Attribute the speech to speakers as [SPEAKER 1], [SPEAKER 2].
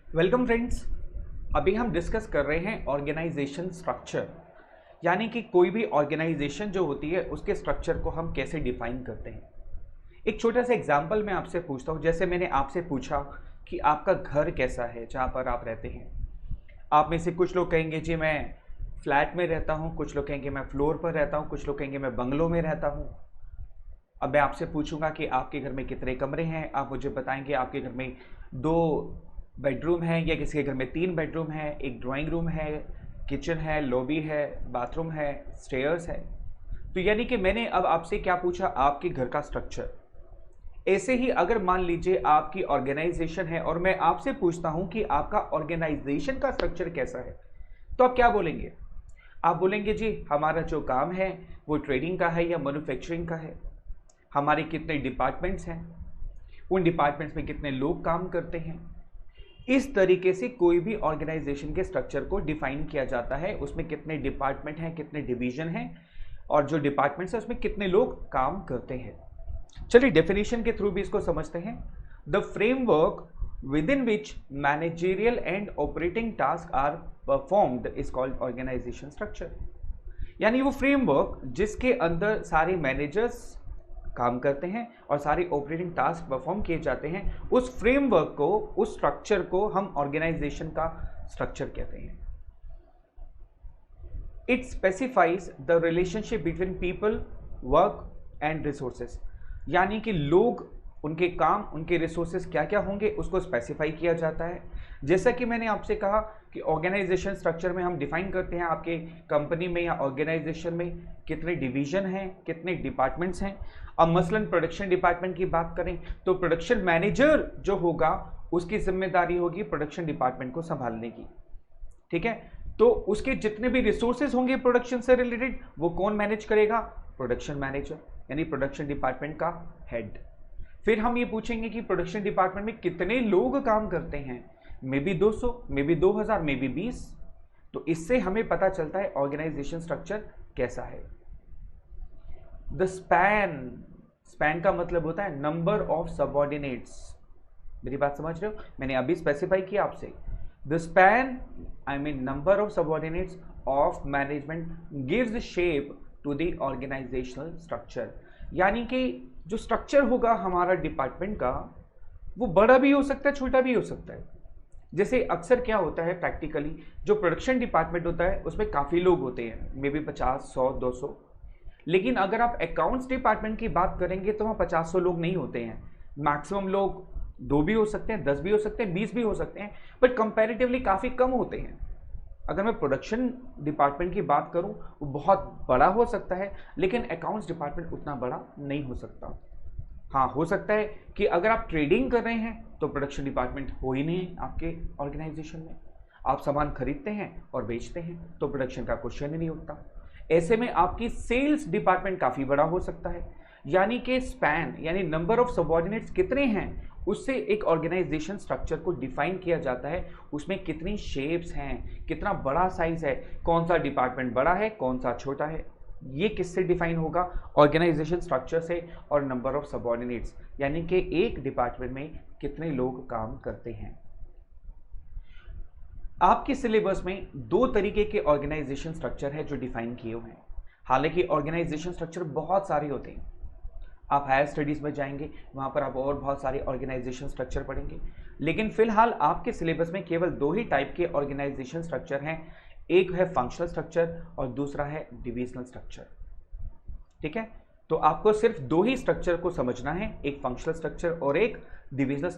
[SPEAKER 1] Welcome friends. अभी हम discuss कर रहे हैं ऑर्गेनाइजेशन स्ट्रक्चर, यानी कि कोई भी ऑर्गेनाइजेशन जो होती है उसके स्ट्रक्चर को हम कैसे डिफाइन करते हैं। एक छोटा सा एग्जांपल मैं आपसे पूछता हूँ। जैसे मैंने आपसे पूछा कि आपका घर कैसा है जहाँ पर आप रहते हैं। आप में से कुछ लोग कहेंगे जी मैं फ्लैट में रहता हूँ, कुछ लोग कहेंगे मैं फ्लोर पर रहता हूँ, कुछ लोग कहेंगे मैं बंगलों में रहता हूँ। अब मैं आपसे पूछूंगा कि आपके घर में कितने कमरे हैं। आप मुझे बताएंगे आपके घर में 2 बेडरूम है या किसी के घर में 3 बेडरूम है, एक ड्राइंग रूम है, किचन है, लॉबी है, बाथरूम है, स्टेयर्स है। तो यानी कि मैंने अब आपसे क्या पूछा, आपके घर का स्ट्रक्चर। ऐसे ही अगर मान लीजिए आपकी ऑर्गेनाइजेशन है और मैं आपसे पूछता हूं कि आपका ऑर्गेनाइजेशन का स्ट्रक्चर कैसा है, तो आप क्या बोलेंगे? आप बोलेंगे जी हमारा जो काम है वो ट्रेडिंग का है या मैन्युफैक्चरिंग का है। हमारे कितने डिपार्टमेंट्स हैं, उन डिपार्टमेंट्स में कितने लोग काम करते हैं। इस तरीके से कोई भी ऑर्गेनाइजेशन के स्ट्रक्चर को डिफाइन किया जाता है। उसमें कितने डिपार्टमेंट हैं, कितने डिवीजन हैं, और जो डिपार्टमेंट्स हैं उसमें कितने लोग काम करते हैं। चलिए डेफिनेशन के थ्रू भी इसको समझते हैं। The framework with in which managerial and operating task are performed is called organisation structure. यानी वो फ्रेमवर्क जिसके अंदर सारे मैनेजर्स काम करते हैं और सारे ऑपरेटिंग टास्क परफॉर्म किए जाते हैं, उस फ्रेमवर्क को, उस स्ट्रक्चर को हम ऑर्गेनाइजेशन का स्ट्रक्चर कहते हैं। It specifies the relationship between people, work and resources. यानी कि लोग, उनके काम, उनके रिसोर्सेस क्या क्या होंगे उसको स्पेसिफाई किया जाता है। जैसा कि मैंने आपसे कहा कि ऑर्गेनाइजेशन स्ट्रक्चर में हम डिफाइन करते हैं आपके कंपनी में या ऑर्गेनाइजेशन में कितने डिवीजन हैं, कितने डिपार्टमेंट्स हैं। अब मसलन प्रोडक्शन डिपार्टमेंट की बात करें तो प्रोडक्शन मैनेजर जो होगा उसकी जिम्मेदारी होगी प्रोडक्शन डिपार्टमेंट को संभालने की। ठीक है, तो उसके जितने भी रिसोर्सेज होंगे प्रोडक्शन से रिलेटेड वो कौन मैनेज करेगा? प्रोडक्शन मैनेजर, यानी प्रोडक्शन डिपार्टमेंट का हेड। फिर हम ये पूछेंगे कि प्रोडक्शन डिपार्टमेंट में कितने लोग काम करते हैं। May be 200, may be 2000, may be 20। तो इससे हमें पता चलता है ऑर्गेनाइजेशन स्ट्रक्चर कैसा है। द स्पैन, स्पैन का मतलब होता है नंबर ऑफ सबऑर्डिनेट्स। मेरी बात समझ रहे हो? मैंने अभी स्पेसिफाई किया आपसे। The span, I mean number of subordinates of management gives shape to the organisational structure. यानी कि जो स्ट्रक्चर होगा हमारा डिपार्टमेंट का वो बड़ा भी हो सकता है, छोटा भी हो सकता है। जैसे अक्सर क्या होता है प्रैक्टिकली, जो प्रोडक्शन डिपार्टमेंट होता है उसमें काफ़ी लोग होते हैं, मे बी 50, 100, 200। लेकिन अगर आप अकाउंट्स डिपार्टमेंट की बात करेंगे तो वहाँ 50-100 लोग नहीं होते हैं। मैक्सिमम लोग 2 भी हो सकते हैं, 10 भी हो सकते हैं, 20 भी हो सकते हैं, बट कंपैरेटिवली काफ़ी कम होते हैं। अगर मैं प्रोडक्शन डिपार्टमेंट की बात करूं वो बहुत बड़ा हो सकता है, लेकिन अकाउंट्स डिपार्टमेंट उतना बड़ा नहीं हो सकता। हाँ, हो सकता है कि अगर आप ट्रेडिंग कर रहे हैं तो प्रोडक्शन डिपार्टमेंट हो ही नहीं आपके ऑर्गेनाइजेशन में। आप सामान खरीदते हैं और बेचते हैं तो प्रोडक्शन का क्वेश्चन ही नहीं उठता। ऐसे में आपकी सेल्स डिपार्टमेंट काफ़ी बड़ा हो सकता है। यानी कि स्पैन, यानी नंबर ऑफ सबऑर्डिनेट्स कितने हैं, उससे एक ऑर्गेनाइजेशन स्ट्रक्चर को डिफाइन किया जाता है। उसमें कितनी शेप्स हैं, कितना बड़ा साइज है, कौन सा डिपार्टमेंट बड़ा है, कौन सा छोटा है, ये किससे डिफाइन होगा? ऑर्गेनाइजेशन स्ट्रक्चर से और नंबर ऑफ सबऑर्डिनेट्स, यानी कि एक डिपार्टमेंट में कितने लोग काम करते हैं। आपके सिलेबस में 2 तरीके के ऑर्गेनाइजेशन स्ट्रक्चर है जो डिफाइन किए हुए हैं। हालांकि ऑर्गेनाइजेशन स्ट्रक्चर बहुत सारे होते हैं। आप हायर स्टडीज़ में जाएंगे वहाँ पर आप और बहुत सारे ऑर्गेनाइजेशन स्ट्रक्चर पढ़ेंगे, लेकिन फिलहाल आपके सिलेबस में केवल 2 ही टाइप के ऑर्गेनाइजेशन स्ट्रक्चर हैं। एक है फंक्शनल स्ट्रक्चर और दूसरा है डिविजनल स्ट्रक्चर। ठीक है, तो आपको सिर्फ 2 ही स्ट्रक्चर को समझना है, एक फंक्शनल स्ट्रक्चर और एक डिविजनल।